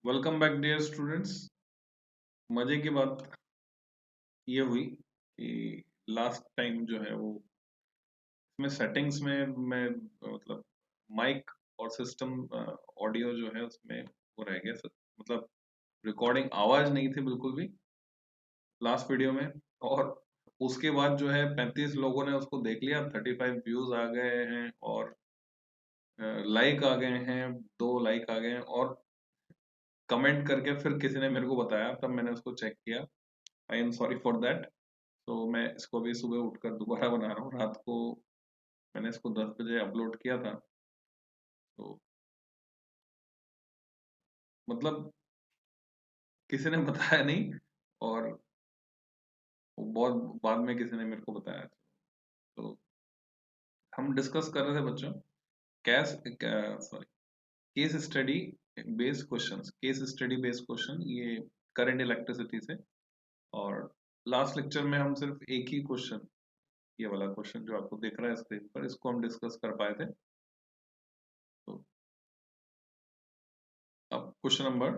Welcome back dear students. मजे की बात ये हुई कि लास्ट टाइम जो है वो इसमें सेटिंग्स में मैं मतलब माइक और सिस्टम ऑडियो जो है उसमें वो रह गया मतलब रिकॉर्डिंग आवाज नहीं थी बिल्कुल भी लास्ट वीडियो में। और उसके बाद जो है 35 लोगों ने उसको देख लिया, 35 व्यूज आ गए हैं और लाइक आ गए हैं, 2 लाइक आ गए हैं और कमेंट करके फिर किसी ने मेरे को बताया, तब मैंने उसको चेक किया। I am sorry for that. तो मैं इसको अभी सुबह उठकर दोबारा बना रहा हूँ। रात को मैंने इसको 10 बजे अपलोड किया था, तो मतलब किसी ने बताया नहीं और वो बहुत बाद में किसी ने मेरे को बताया। तो हम डिस्कस कर रहे थे बच्चों, case sorry case study based questions, case study based question, ये करंट इलेक्ट्रिसिटी से। और लास्ट लेक्चर में हम सिर्फ एक ही क्वेश्चन, ये वाला क्वेश्चन जो आपको दिख रहा है स्क्रीन पर, इसको हम डिस्कस कर पाए थे। तो अब क्वेश्चन नंबर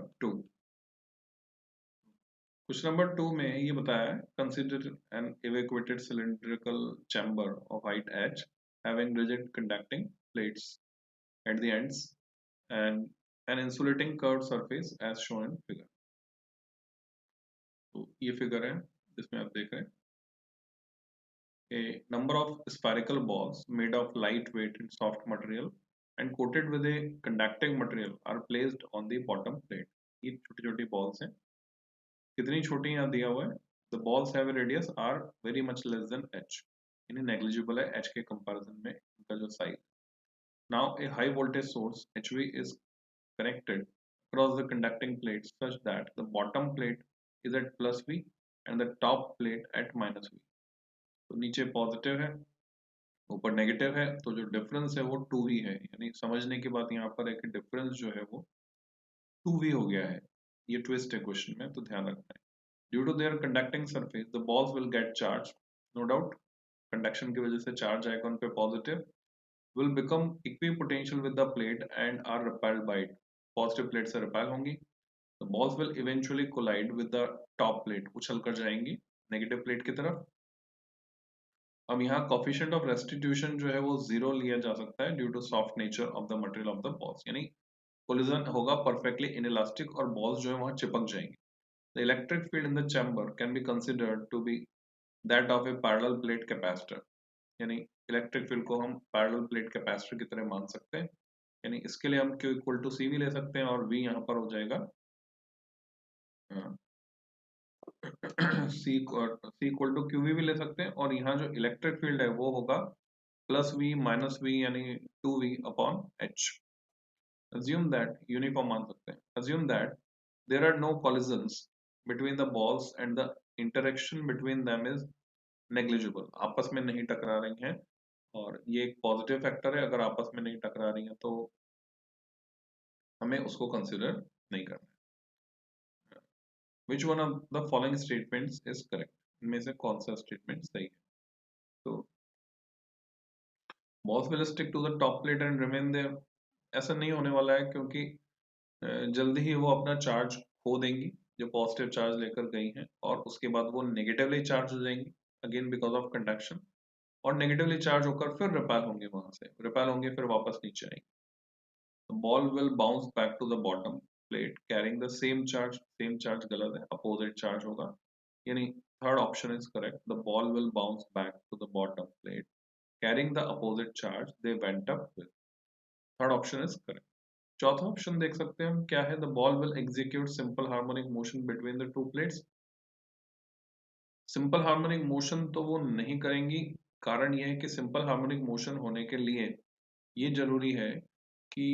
2 में ये बताया है, consider N evacuated cylindrical chamber of height h having rigid conducting plates at the ends and an insulating curved surface as shown in figure। तो ये फिगर है जिसमें आप देख रहे हैं a number of spherical balls made of lightweight and soft material and coated with a conducting material are placed on the bottom plate। ये छोटी छोटी balls हैं, कितनी छोटी यहाँ दिया हुआ है। The balls have radius are very much less than H, यानी नेग्लिजिबल है एच के कंपैरिजन में इनका जो size. Now a high voltage source HV is connected across the conducting plate such that the bottom plate is at plus V and the top plate at minus V। तो नीचे positive है, ऊपर negative है, तो जो difference है वो 2V है। यानी समझने की बात यहाँ पर है कि डिफरेंस जो है वो 2V हो गया है। ये ट्विस्ट है क्वेश्चन में, तो ध्यान रखना है। Due to their conducting surface the balls will get charge, no doubt conduction की वजह से चार्ज आएगा उन पे positive, will become equipotential with the plate and are repelled by it. Positive plate से रिपेल होंगी, the balls will eventually collide with the top plate, उछल कर जाएंगी नेगेटिव प्लेट की तरफ। अब यहाँ कोफिशिएंट ऑफ रेस्टिट्यूशन जो है वो 0 लिया जा सकता है due to soft nature of the material of the balls, यानी कोलिजन होगा परफेक्टली इनइलास्टिक और बॉल्स जो है वहां चिपक जाएंगे। The electric field in the chamber can be considered to be that of a parallel plate capacitor, यानी electric field को हम पैरेलल प्लेट कैपेसिटर की तरह मान सकते हैं। यानी इसके लिए हम Q इक्वल टू सी भी ले सकते हैं और V यहाँ पर हो जाएगा सी इक्वल टू क्यू भी ले सकते हैं, और यहाँ जो इलेक्ट्रिक फील्ड है वो होगा प्लस वी माइनस वी यानी 2V upon H. assume that uniform मान सकते हैं, assume that there are no collisions between the balls and the interaction between them is negligible, आपस में नहीं टकरा रही हैं। और ये एक पॉजिटिव फैक्टर है, अगर आपस में नहीं टकरा रही हैं तो हमें उसको कंसिडर नहीं करना है। Which one of the following statements is correct, इनमें से कौन सा स्टेटमेंट सही है। तो balls will stick to the top plate and remain there, ऐसा नहीं होने वाला है क्योंकि जल्दी ही वो अपना चार्ज खो देंगी जो पॉजिटिव चार्ज लेकर गई हैं, और उसके बाद वो नेगेटिवली चार्ज हो जाएंगी अगेन बिकॉज ऑफ कंडक्शन, और नेगेटिवली चार्ज होकर फिर रिपेल होंगे, वहां से रिपेल होंगे फिर वापस नीचे आएंगे। The ball will bounce back to the bottom plate carrying the same charge गलत है, opposite charge होगा, यानी third option is correct. The ball will bounce back to the bottom plate carrying the opposite charge they went up with, third option is correct. चौथा option देख सकते हैं हम, क्या है, the ball will execute simple harmonic motion between the two plates. Simple harmonic motion तो वो नहीं करेंगी, कारण यह है कि सिंपल हार्मोनिक मोशन होने के लिए ये जरूरी है कि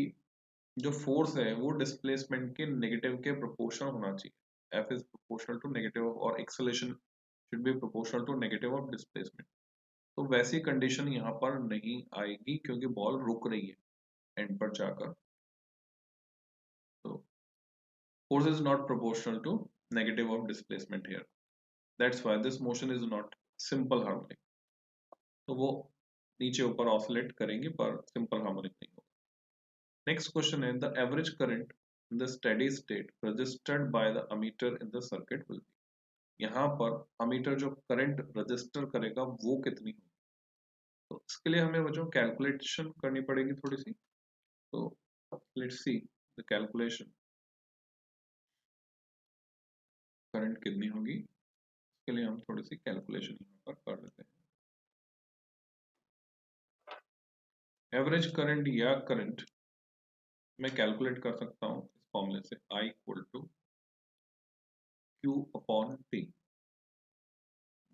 जो फोर्स है वो डिस्प्लेसमेंट के नेगेटिव के प्रोपोर्शनल होना चाहिए। F is proportional to negative और acceleration should be proportional to negative of displacement. तो वैसी कंडीशन यहाँ पर नहीं आएगी क्योंकि बॉल रुक रही है एंड पर जाकर। तो force is not proportional to negative of displacement here, that's why this motion is not simple harmonic। तो वो नीचे ऊपर ऑसिलेट करेंगे पर सिंपल हार्मोनिक नहीं होगा। नेक्स्ट क्वेश्चन है, the average current in the steady state registered by the ammeter in the circuit will be। यहाँ पर ammeter जो करंट रजिस्टर करेगा वो कितनी होगी, तो इसके लिए हमें बच्चों कैलकुलेशन करनी पड़ेगी थोड़ी सी। तो let's see the calculation, current कितनी होगी, इसके लिए हम थोड़ी सी कैलकुलेशन यहाँ पर कर लेते हैं। एवरेज करंट या करंट मैं कैलकुलेट कर सकता हूँ इस फॉर्मूले से, I equal to Q upon T।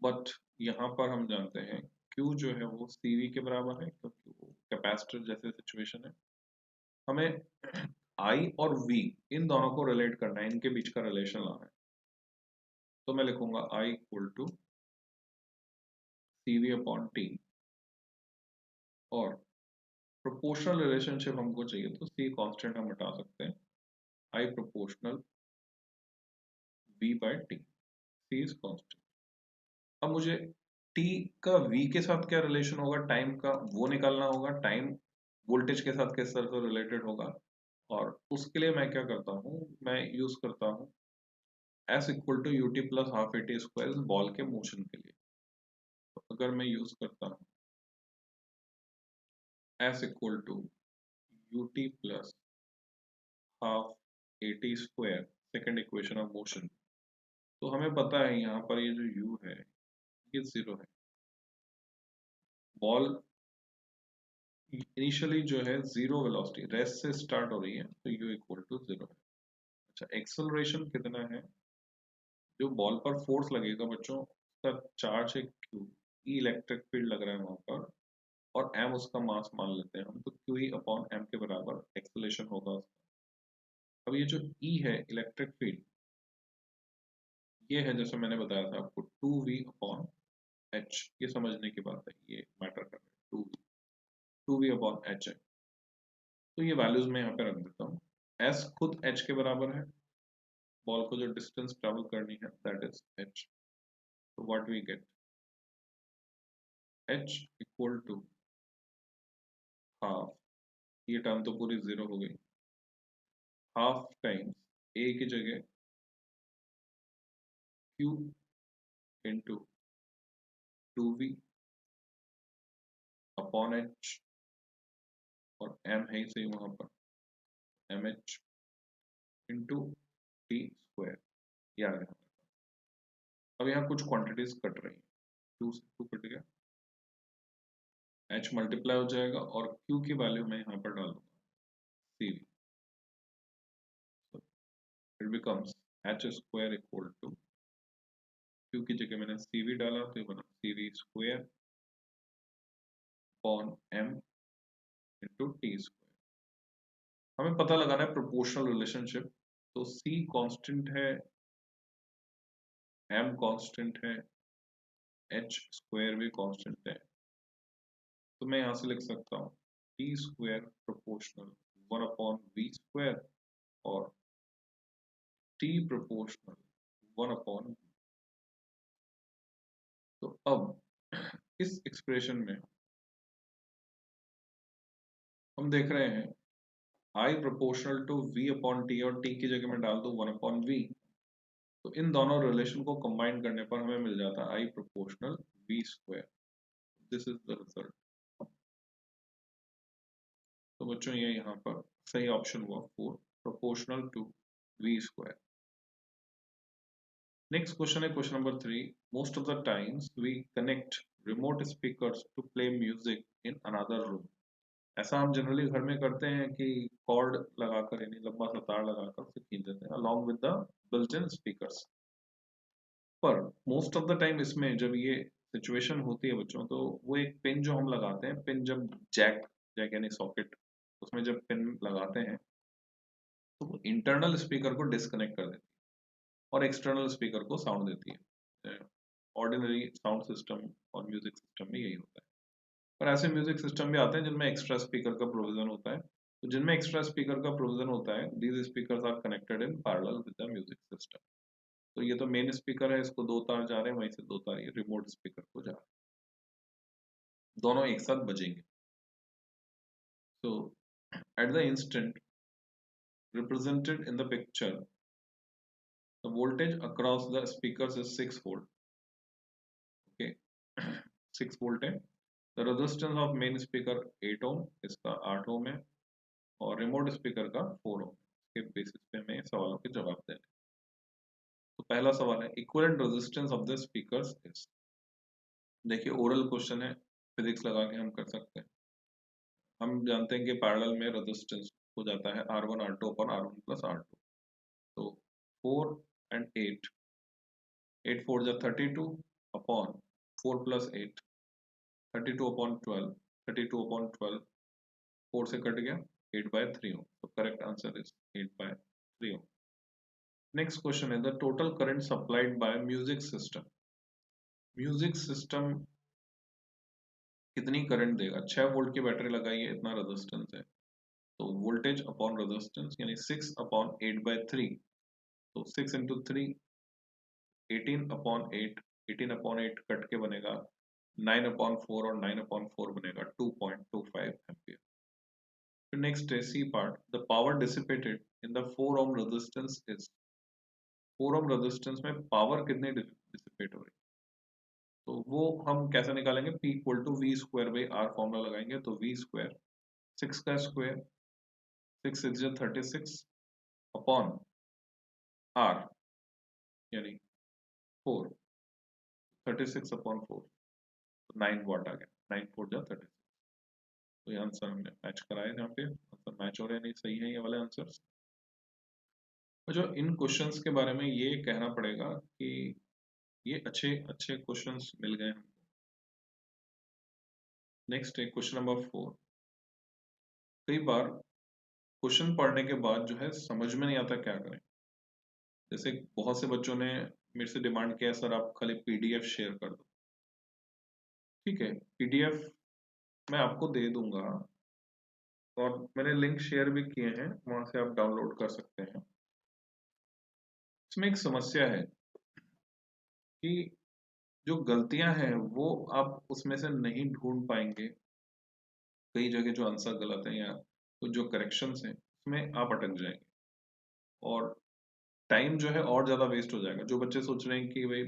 But यहाँ पर हम जानते हैं Q जो है वो CV के बराबर है, क्योंकि वो कैपेसिटर जैसे सिचुएशन है। हमें I और V इन दोनों को रिलेट करना है, इनके बीच का रिलेशन लाना है। तो मैं लिखूंगा I equal to CV upon T, और प्रोपोर्शनल रिलेशनशिप हमको चाहिए तो C कांस्टेंट हम हटा सकते हैं, I proportional V by T, C is constant. अब मुझे T का V के साथ क्या रिलेशन होगा टाइम का, वो निकालना होगा, टाइम वोल्टेज के साथ किस तरह से रिलेटेड होगा। और उसके लिए मैं क्या करता हूँ, मैं यूज करता हूँ S equal to u t plus half a t square ball के मोशन के लिए। तो अगर मैं यूज करता हूँ S equal to u t plus half a t square second equation of motion, तो हमें पता है यहाँ पर ये जो u है ये जीरो है। बॉल इनिशियली जो है जीरो वेलोसिटी रेस्ट से स्टार्ट हो रही है, तो u इक्वल टू जीरो है। अच्छा, एक्सेलरेशन कितना है, जो बॉल पर फोर्स लगेगा बच्चों उसका चार्ज है q, ई इलेक्ट्रिक फील्ड लग रहा है वहां पर, और m उसका मास मान लेते हैं हम, तो q ई अपॉन m के बराबर एक्सेलरेशन होगा उसका। अब ये जो e है इलेक्ट्रिक फील्ड, ये है जैसे मैंने बताया था आपको 2v अपॉन h, ये समझने की बात है, ये मैटर कर रहा है, 2v अपॉन h है। तो ये वैल्यूज मैं यहाँ पे रख देता हूँ। s खुद h के बराबर है, बॉल को जो डिस्टेंस ट्रेवल करनी है दैट इज h। तो what we get, h equal to half, ये टर्म तो पूरी जीरो हो गई, हाफ टाइम्स a की जगह q into 2v upon h, और m है ही सही वहां पर, mh इंटू टी स्क्वायर, ये आ गया। अब यहाँ कुछ क्वांटिटीज कट रही हैं, 2 से 2 कट गया, h मल्टीप्लाई हो जाएगा और q की वैल्यू मैं यहाँ पर डाल दूंगा cv, it becomes h square equal to, q की जगह मैंने cv डाला तो ये बना cv square upon m into T square. हमें पता लगाना है प्रोपोर्शनल रिलेशनशिप, तो c कांस्टेंट है, m कांस्टेंट है, h स्क्वायर भी कांस्टेंट है, तो मैं यहाँ से लिख सकता हूँ T square proportional 1 upon v square और t प्रोपोर्शनल 1 अपॉन। तो अब इस एक्सप्रेशन में हम देख रहे हैं I proportional to v upon t, और t की जगह में डाल दो 1 अपॉन v, तो इन दोनों रिलेशन को कंबाइन करने पर हमें मिल जाता है I proportional v square. This is the result. तो बच्चों ये यहाँ पर सही ऑप्शन हुआ 4, proportional to v square. Next question है question number 3, most of the times we connect remote speakers to play music in another room. ऐसा हम जनरली घर में करते हैं कि कॉर्ड लगाकर, यानी लंबा सा तार लगाकर उसे खींच देते हैं along with the built in speakers. पर मोस्ट ऑफ द टाइम इसमें जब ये सिचुएशन होती है बच्चों, तो वो एक पिन जो हम लगाते हैं, पिन जब जैक जैक यानी सॉकेट, उसमें जब पिन लगाते हैं तो वो इंटरनल स्पीकर को डिस्कनेक्ट कर देती है और एक्सटर्नल स्पीकर को साउंड देती है। ऑर्डिनरी साउंड सिस्टम और म्यूजिक सिस्टम में यही होता है। पर ऐसे म्यूजिक सिस्टम भी आते हैं जिनमें एक्स्ट्रा स्पीकर का प्रोविजन होता है, तो जिनमें एक्स्ट्रा स्पीकर का प्रोविजन होता है, these speakers are connected in parallel with the music system. तो ये तो मेन स्पीकर है, इसको दो तार जा रहे हैं, वहीं से दो तार ये रिमोट स्पीकर को जा रहे हैं, दोनों एक साथ बजेंगे। तो at the instant represented in the picture, the voltage across the speakers is 6 volt. Okay, 6 volt है. The resistance of main speaker 8 ohm, इसका 8 ohm है, और रिमोट स्पीकर का 4 ohm. इसके बेसिस पे हमें सवालों के जवाब देने. तो पहला सवाल है equivalent resistance of the speakers is. देखिए ओरल क्वेश्चन है, फिजिक्स लगा के हम कर सकते हैं. हम जानते हैं कि पैरेलल में रेजिस्टेंस हो जाता है R1 R2 upon R1 plus R2. तो 4 and 8, 8 4 जा 32 अपॉन 4 प्लस 8, 32 अपॉन 12, 32 अपॉन 12, 4 से कट गया 8/3 ohm. तो correct answer is 8/3 ohm. Next question है the total current supplied by music system. Music system कितनी करंट देगा? 6 वोल्ट की बैटरी लगाई है, इतना रेजिस्टेंस है, तो वोल्टेज अपॉन रेजिस्टेंस यानी 6 अपॉन 8/3. तो 6 इंटू 3 18 अपॉन 8, 18 अपॉन 8 कट के बनेगा 9 अपॉन 4 और 9 अपॉन 4 बनेगा 2.25 एम्पियर. फिर नेक्स्ट है C part. The power dissipated in the 4 ohm resistance is. 4 ohm resistance में पावर कितनी डिसिपेट हो रही है? तो वो हम कैसे निकालेंगे? P equal to V square by R formula लगाएंगे. तो वी स्क्वायर 6 का स्क्वायर 6 6 जा 36 अपॉन आर यानी 4, 36 अपॉन 4 तो 9 वाट आ गया. 9 4 जा 36. तो ये आंसर हमने मैच कराए. यहाँ पे आंसर मैच हो रहे हैं, नहीं सही है ये वाले आंसर्स. और जो इन क्वेश्चंस के बारे में ये कहना पड़ेगा कि ये अच्छे अच्छे क्वेश्चंस मिल गए हमको. नेक्स्ट है क्वेश्चन नंबर 4. कई बार क्वेश्चन पढ़ने के बाद जो है समझ में नहीं आता क्या करें. जैसे बहुत से बच्चों ने मेरे से डिमांड किया सर आप खाली पीडीएफ शेयर कर दो. ठीक है, पीडीएफ मैं आपको दे दूंगा और मैंने लिंक शेयर भी किए हैं, वहां से आप डाउनलोड कर सकते हैं. इसमें एक समस्या है कि जो गलतियां हैं वो आप उसमें से नहीं ढूंढ पाएंगे. कई जगह जो आंसर गलत है या तो जो करेक्शंस हैं उसमें आप अटक जाएंगे और टाइम जो है और ज्यादा वेस्ट हो जाएगा. जो बच्चे सोच रहे हैं कि भाई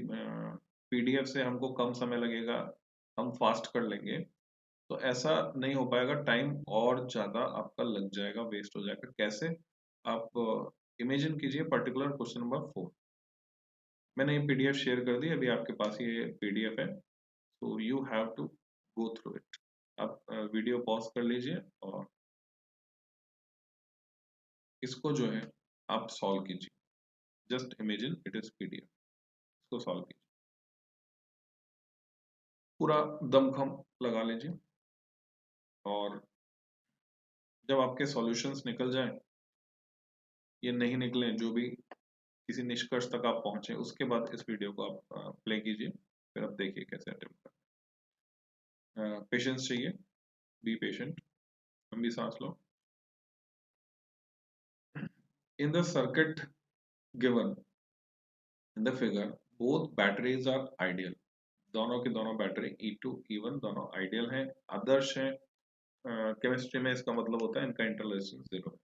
पीडीएफ से हमको कम समय लगेगा, हम फास्ट कर लेंगे, तो ऐसा नहीं हो पाएगा. टाइम और ज्यादा आपका लग जाएगा, वेस्ट हो जाएगा. कैसे? आप इमेजिन कीजिए पर्टिकुलर क्वेश्चन नंबर 4. मैंने ये पीडीएफ शेयर कर दी, अभी आपके पास ये पीडीएफ है. So you have to go through it. आप वीडियो पॉज कर लीजिए और इसको जो है आप सॉल्व कीजिए. Just imagine it is PDF. इसको सॉल्व कीजिए, पूरा दमखम लगा लीजिए और जब आपके सॉल्यूशंस निकल जाएं, ये नहीं निकले, जो भी किसी निष्कर्ष तक आप पहुंचे, उसके बाद इस वीडियो को आप प्ले कीजिए. फिर आप देखिए कैसे अटेम्प्ट करना. पेशेंस चाहिए, बी पेशेंट. लंबी सांस लो. In the circuit given in the figure both batteries are ideal. दोनों की दोनों बैटरी E2 E1 दोनों आइडियल हैं, आदर्श हैं. केमिस्ट्री में इसका मतलब होता है इनका इंटरलेशन 0 है.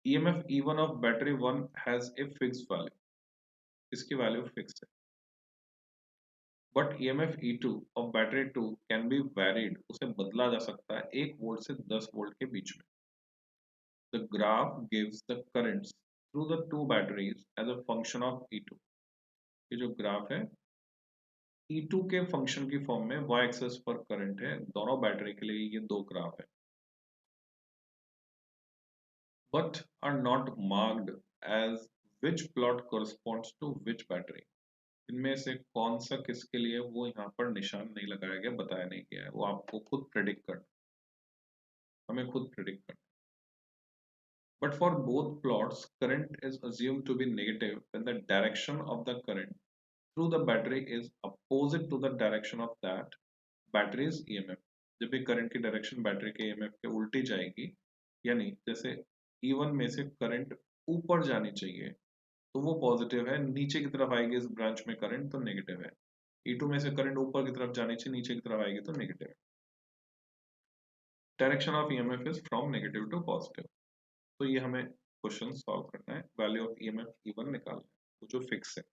EMF E1 of battery 1 has a fixed value. इसकी वैल्यू फिक्स है. But EMF E2 of battery 2 can be varied. उसे बदला जा सकता है 1 वोल्ट से 10 वोल्ट के बीच में. The graph gives the currents through the two batteries as a function of E2. ये जो ग्राफ है E2 के फंक्शन की फॉर्म में y एक्सिस पर करंट है. दोनों बैटरी के लिए ये दो ग्राफ है, but are not marked as which plot corresponds to which battery. इनमें से कौन सा किसके लिए वो यहाँ पर निशान नहीं लगाया गया, बताया नहीं गया है. वो आपको खुद प्रेडिक्ट करना, हमें खुद प्रेडिक्ट करना. But for both plots, current is assumed to be negative when the direction of the current through the battery is opposite to the direction of that battery's EMF. जब भी करंट की direction battery के EMF के उल्टी जाएगी, यानी जैसे E1 में से करंट ऊपर जानी चाहिए तो वो पॉजिटिव है, नीचे की तरफ आएगी इस ब्रांच में करंट तो नेगेटिव है. E2 में से करंट ऊपर की तरफ जानी चाहिए, नीचे की तरफ आएगी तो नेगेटिव है. Direction of EMF is from negative to positive. तो ये हमें क्वेश्चन सॉल्व करना है, वैल्यू ऑफ ईएमएफ E1 निकालना है, वो जो फिक्स है।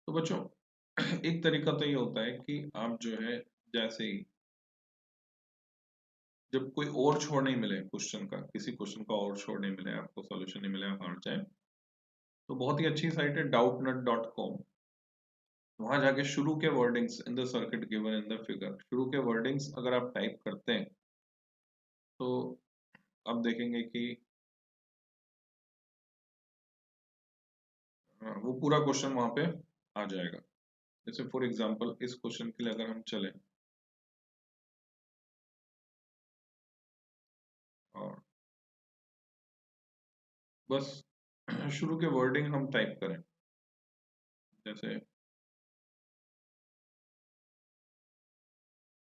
तो बच्चों एक तरीका तो ये होता है कि आप जो है जैसे ही जब कोई और छोर नहीं मिले क्वेश्चन का, किसी क्वेश्चन का और छोर नहीं मिले, आपको सॉल्यूशन नहीं मिले, आप हार जाए, तो बहुत ही अच्छी साइट है doubtnut.com। वहां जाके शुरू के wordings in the circuit given in the figure, शुरू के वर्डिंग्स अगर आप टाइप करते हैं तो आप देखेंगे कि वो पूरा क्वेश्चन वहां पे आ जाएगा। जैसे फॉर एग्जांपल इस क्वेश्चन के लिए अगर हम चलें और बस शुरू के वर्डिंग हम टाइप करें, जैसे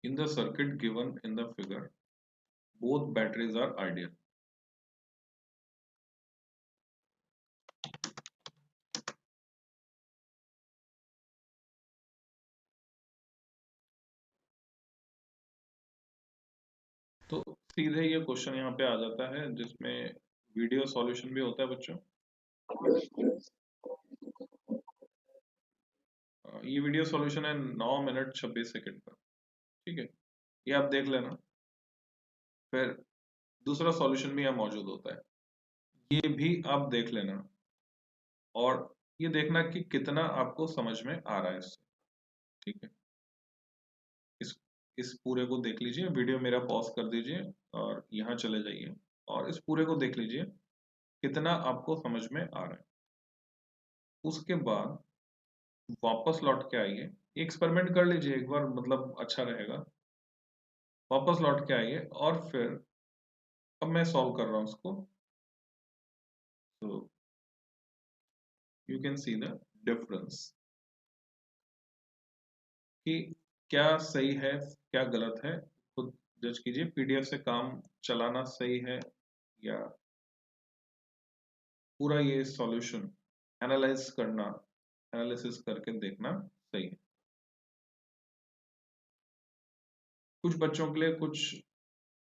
in the circuit given in the figure both batteries are ideal. तो सीधे ये क्वेश्चन यहाँ पे आ जाता है जिसमें वीडियो सॉल्यूशन भी होता है बच्चों। ये वीडियो सॉल्यूशन है 9 मिनट 26 सेकंड का, ठीक है, ये आप देख लेना। फिर दूसरा सॉल्यूशन भी यहाँ मौजूद होता है, ये भी आप देख लेना और ये देखना कि कितना आपको समझ में आ रहा है इससे, ठीक है। इस इस पूरे को देख लीजिए, वीडियो मेरा पॉज कर दीजिए और यहाँ चले जाइए और इस पूरे को देख लीजिए कितना आपको समझ में आ रहा है। उसके बाद वापस लौट के आइए, एक्सपेरिमेंट कर लीजिए एक बार, मतलब अच्छा रहेगा। वापस लौट के आइए और फिर अब मैं सॉल्व कर रहा हूँ उसको, तो you can see the difference कि क्या सही है क्या गलत है, खुद जज कीजिए। पीडीएफ से काम चलाना सही है या पूरा ये सॉल्यूशन एनालाइज करना, एनालिसिस करके देखना सही है। कुछ बच्चों के लिए कुछ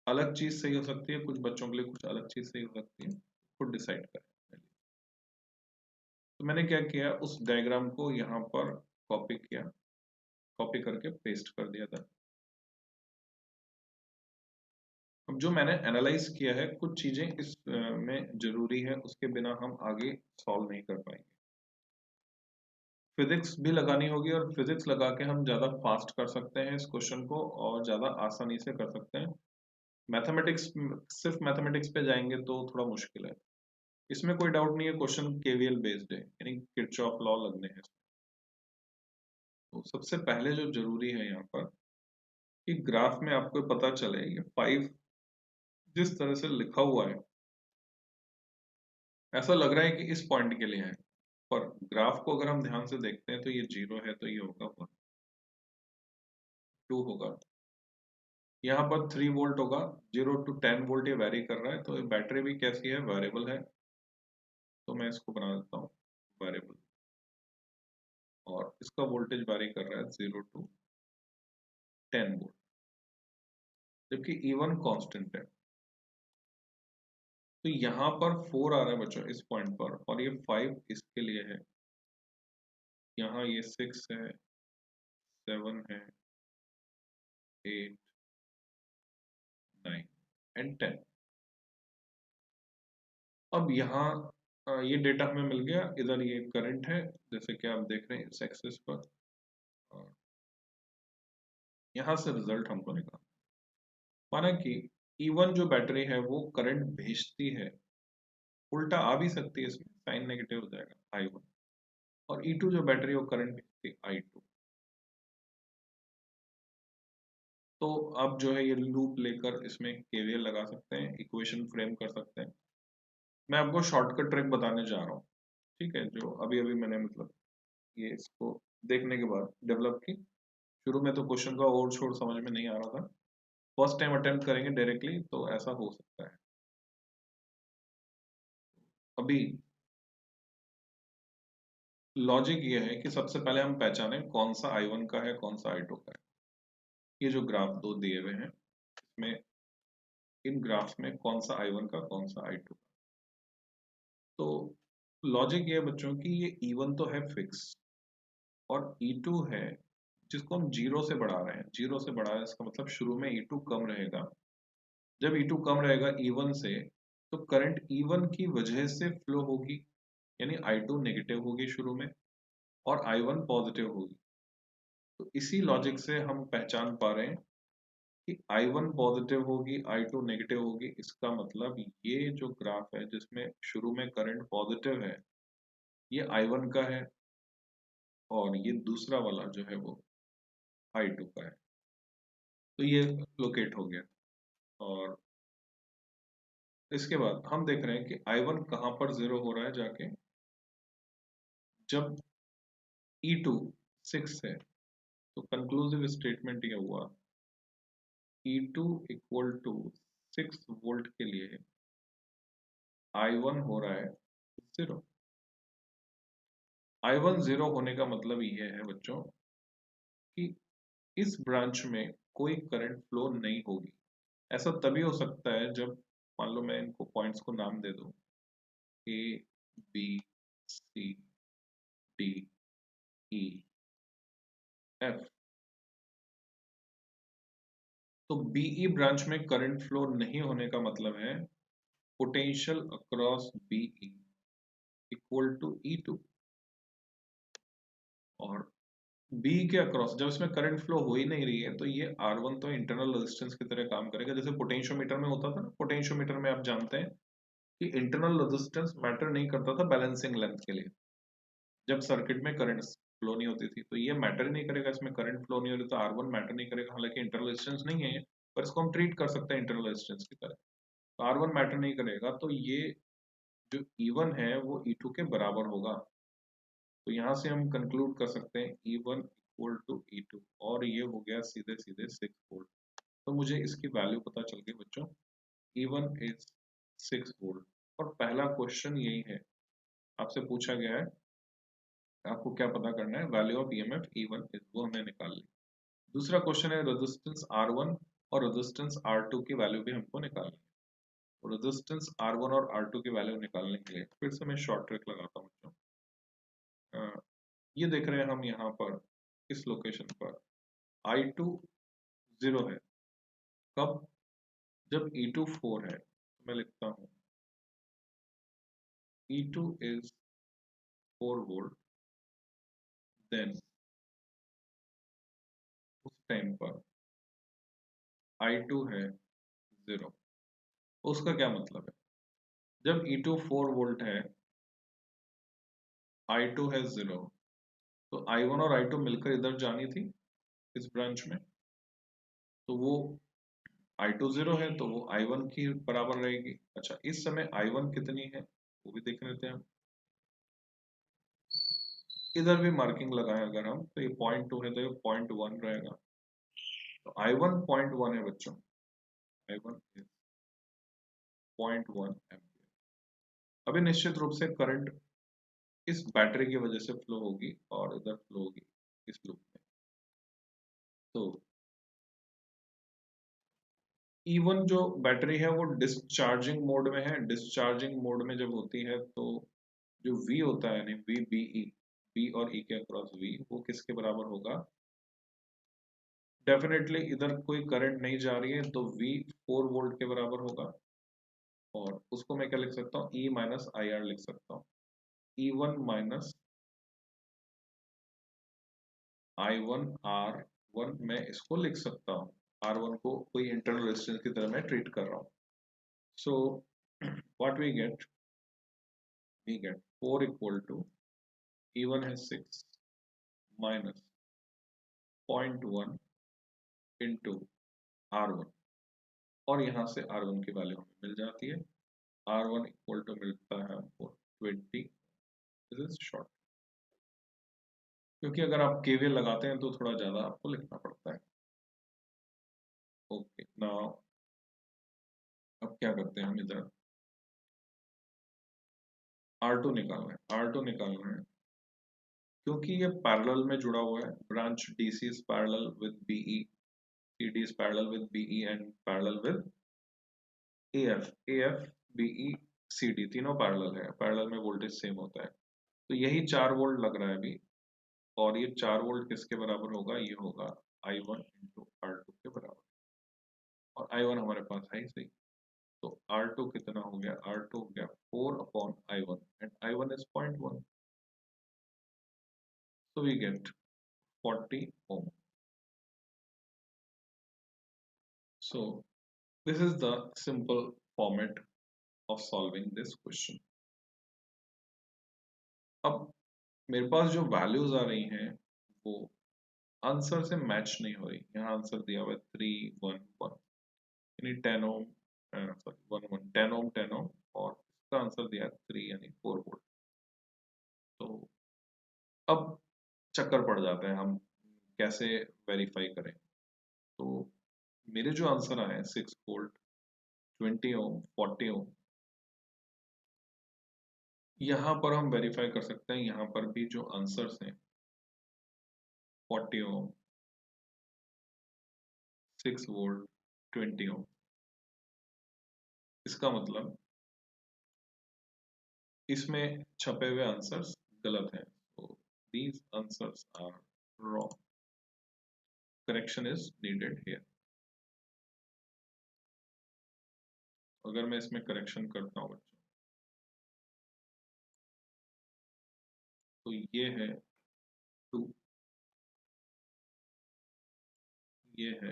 अलग चीज सही हो सकती है, कुछ बच्चों के लिए कुछ अलग चीज सही हो सकती है, खुद डिसाइड करें। तो मैंने क्या किया, उस डायग्राम को यहाँ पर कॉपी किया, कॉपी करके पेस्ट कर दिया था। अब जो मैंने एनालाइज किया है, कुछ चीजें इस में जरूरी है, उसके बिना हम आगे सॉल्व नहीं कर पाएंगे। फिजिक्स भी लगानी होगी और फिजिक्स लगा के हम ज्यादा फास्ट कर सकते हैं इस क्वेश्चन को और ज्यादा आसानी से कर सकते हैं। मैथमेटिक्स, सिर्फ मैथमेटिक्स पे जाएंगे तो थोड़ा मुश्किल है। इसमें कोई डाउट नहीं है, क्वेश्चन केवीएल बेस्ड है, यानी किरचॉफ लॉ लगने हैं। तो सबसे पहले जो जरूरी है यहाँ पर कि ग्राफ में आपको पता चले ये 5 जिस तरह से लिखा हुआ है ऐसा लग रहा है कि इस पॉइंट के लिए है, पर ग्राफ को अगर हम ध्यान से देखते हैं तो ये 0 है, तो ये होगा 1, 2 होगा, यहाँ पर 3 वोल्ट होगा, 0 to 10 वोल्ट ये वेरी कर रहा है, तो बैटरी भी कैसी है, वेरिएबल है। तो मैं इसको बना देता हूँ वेरिएबल और इसका वोल्टेज वेरी कर रहा है 0 to 10 वोल्ट, जबकि E1 कांस्टेंट है। तो यहाँ पर 4 आ रहा है बच्चों इस पॉइंट पर और ये 5 इसके लिए है, यहाँ ये 6 है, 7 है, 8, 9 एंड 10। अब यहाँ ये डेटा हमें मिल गया, इधर ये करंट है जैसे कि आप देख रहे हैं इस एक्सिस पर, और यहाँ से रिजल्ट हमको निकालना, माना कि E1 जो बैटरी है वो करंट भेजती है, उल्टा आ भी सकती है, इसमें साइन नेगेटिव हो जाएगा I1, और E2 जो बैटरी वो करंट भेजती है I2। तो अब जो है ये लूप लेकर इसमें केवीएल लगा सकते हैं, इक्वेशन फ्रेम कर सकते हैं। मैं आपको शॉर्टकट ट्रिक बताने जा रहा हूँ, ठीक है, जो अभी अभी मैंने मतलब ये इसको देखने के बाद डेवलप की। शुरू में तो क्वेश्चन का ओर छोर समझ में नहीं आ रहा था, फर्स्ट टाइम अटेम्प्ट करेंगे डायरेक्टली तो ऐसा हो सकता है। अभी लॉजिक ये है कि सबसे पहले हम पहचानें कौन सा I1 का है कौन सा I2 का है। ये जो ग्राफ दो दिए हुए हैं इसमें इन ग्राफ्स में कौन सा I1 का कौन सा I2 का, तो लॉजिक ये है बच्चों कि ये E1 तो है फिक्स और E2 है जिसको हम जीरो से बढ़ा रहे हैं। जीरो से बढ़ा रहे हैं इसका मतलब शुरू में E2 कम रहेगा। जब E2 कम रहेगा E1 से तो करंट E1 की वजह से फ्लो होगी, यानी I2 नेगेटिव होगी शुरू में और I1 पॉजिटिव होगी। तो इसी लॉजिक से हम पहचान पा रहे हैं कि I1 पॉजिटिव होगी, I2 नेगेटिव होगी। इसका मतलब ये जो ग्राफ है जिसमें शुरू में करंट पॉजिटिव है ये I1 का है और ये दूसरा वाला जो है वो I2 का है। तो ये लोकेट हो गया और इसके बाद हम देख रहे हैं कि I1 कहाँ पर जीरो हो रहा है जाके, जब E2 6 है। तो कंक्लूसिव स्टेटमेंट ये हुआ E2 इक्वल टू 6 वोल्ट के लिए I1 हो रहा है जीरो। I1 जीरो होने का मतलब ये है बच्चों कि इस ब्रांच में कोई करंट फ्लो नहीं होगी। ऐसा तभी हो सकता है जब मान लो मैं इनको पॉइंट्स को नाम दे दूं A B C D E F। तो बीई ब्रांच में करंट फ्लो नहीं होने का मतलब है potential across BE equal to E2 और बी के अक्रॉस जब इसमें करंट फ्लो हो ही नहीं रही है तो ये R1 तो इंटरनल रेजिस्टेंस की तरह काम करेगा, जैसे पोटेंशियोमीटर में होता था ना। पोटेंशियोमीटर में आप जानते हैं कि इंटरनल रेजिस्टेंस मैटर नहीं करता था बैलेंसिंग लेंथ के लिए, जब सर्किट में करंट फ्लो नहीं होती थी। तो ये मैटर ही नहीं करेगा, इसमें करंट फ्लो नहीं हो रही तो R1 मैटर नहीं करेगा, हालांकि इंटरनल रेजिस्टेंस नहीं है पर इसको हम ट्रीट कर सकते हैं इंटरनल रेजिस्टेंस की तरह। तो R1 मैटर नहीं करेगा तो ये जो E1 है वो E2 के बराबर होगा। तो यहाँ से हम कंक्लूड कर सकते हैं E1 इक्वल टू E2 और ये हो गया सीधे सीधे 6 वोल्ट। तो मुझे इसकी वैल्यू पता चल गई बच्चों, E1 इज 6 वोल्ट। और पहला क्वेश्चन यही है, आपसे पूछा गया है आपको क्या पता करना है, value of EMF E1 is, वो हमने निकाल ली। दूसरा क्वेश्चन है रेजिस्टेंस R1 और रेजिस्टेंस R2 की वैल्यू भी हमको निकालनी है। रेजिस्टेंस R1 और R2 की वैल्यू निकालने के लिए फिर से मैं शॉर्ट ट्रिक लगाता हूँ बच्चों। ये देख रहे हैं हम यहाँ पर इस लोकेशन पर I2 0 है। कब? जब E2 4 है। तो मैं लिखता हूँ E2 is 4 volt, then उस टाइम पर I2 है 0। उसका क्या मतलब है? जब E2 4 वोल्ट है, I2 है 0, तो I1 और I2 मिलकर इधर जानी थी इस ब्रांच में, तो वो I2 0 है तो वो I1 की बराबर रहेगी। अच्छा, इस समय I1 कितनी है वो भी देख लेते हैं हम। इधर भी मार्किंग लगाएं अगर हम, तो ये 0.2 है तो ये 0.1 रहेगा। तो I1 0.1 है बच्चों, I1 is 0.1 एम्पियर। अभी निश्चित रूप से करंट इस बैटरी की वजह से फ्लो होगी और इधर फ्लो होगी इस लूप में। तो E1 जो बैटरी है वो डिस्चार्जिंग मोड में है। डिस्चार्जिंग मोड में जब होती है तो जो V होता है, यानी V बी ई, B और E के अक्रॉस V, वो किसके बराबर होगा? डेफिनेटली इधर कोई करंट नहीं जा रही है तो V 4 वोल्ट के बराबर होगा और उसको मैं क्या लिख सकता हूँ, E माइनस आई आर लिख सकता हूँ। E1 माइनस I1 R1 मैं इसको लिख सकता हूँ। R1 को कोई इंटरनल रेजिस्टेंस की तरह मैं ट्रीट कर रहा हूँ। So what we get 4 equal to E1 है 6 माइनस 0.1 इंटू R1 और यहाँ से R1 की वैल्यू हमें मिल जाती है। R1 इक्वल टू मिलता है हमको 20। दिस इज शॉर्ट, क्योंकि अगर आप केवीएल लगाते हैं तो थोड़ा ज्यादा आपको लिखना पड़ता है। ओके, नाउ अब क्या करते हैं हम, इधर R2 निकालना है। R2 निकालना है क्योंकि ये पैरेलल में जुड़ा हुआ है। Branch DC is parallel with BE, CD is parallel with BE and parallel with AF। AF BE C D, तीनों पैरेलल है, पैरेलल में वोल्टेज सेम होता है। तो यही 4 वोल्ट लग रहा है अभी, और ये 4 वोल्ट किसके बराबर होगा, ये होगा I1 इंटू R2 के बराबर, और I1 हमारे पास है ही सही। तो R2 कितना हो गया, R2 हो गया 4/I1 and I1 is 0.1, so we get 40 ohm. So this is the simple format of solving this question. अब मेरे पास जो वैल्यूज आ रही हैं वो आंसर से मैच नहीं हो रही। यहाँ आंसर दिया हुआ है 311, यानी 10 ओम, सॉरी 11, 10 ओम 10 ओम, और इसका आंसर दिया है 3 यानी 4 वोल्ट। तो अब चक्कर पड़ जाता है, हम कैसे वेरीफाई करें। तो मेरे जो आंसर आए 6 वोल्ट, 20 ओम, 40 ओम, यहाँ पर हम वेरीफाई कर सकते हैं। यहाँ पर भी जो आंसर्स हैं 40 ओम, 6 वोल्ट, 20 ओम, इसका मतलब इसमें छपे हुए आंसर्स गलत हैं। तो these answers are wrong, correction is needed here. अगर मैं इसमें करेक्शन करता हूँ बच्चों, तो ये है 2, ये है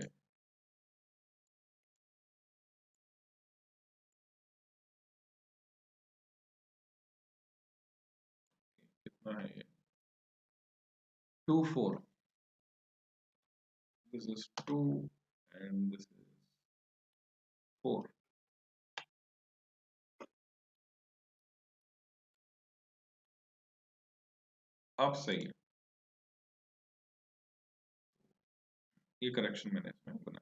कितना है, ये 2 4, this is 2 and this is 4। अब सही है, ये करेक्शन मैंने इसमें बनाया।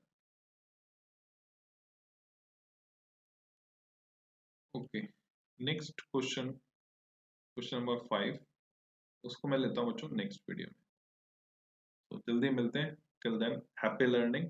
Okay, next question, question number 5, उसको मैं लेता हूँ बच्चों नेक्स्ट वीडियो में। तो जल्दी मिलते हैं, टिल देन हैप्पी लर्निंग।